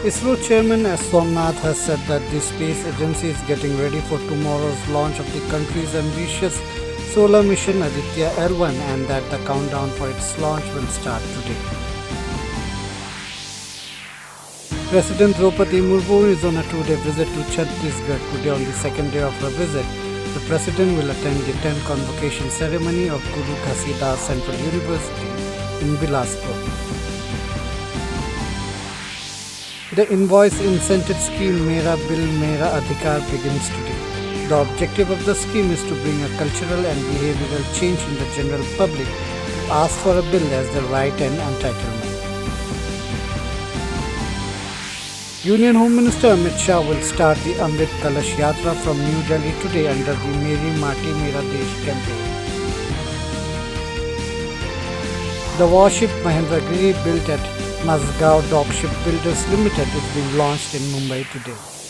ISRO Chairman S. Somnath has said that the space agency is getting ready for tomorrow's launch of the country's ambitious solar mission Aditya L1 and that the countdown for its launch will start today. President Draupadi Murmu is on a two-day visit to Chhattisgarh. Today, on the second day of her visit, the President will attend the 10th convocation ceremony of Guru Ghasidas Central University in Bilaspur. The invoice incentive scheme Mera Bill Mera Adhikar begins today. The objective of the scheme is to bring a cultural and behavioral change in the general public to ask for a bill as their right and entitlement. Union Home Minister Amit Shah will start the Amrit Kalash Yatra from New Delhi today under the Meri Mati Mera Desh campaign. The warship Mahendragiri built at Mazgaon Dock Shipbuilders Limited is being launched in Mumbai today.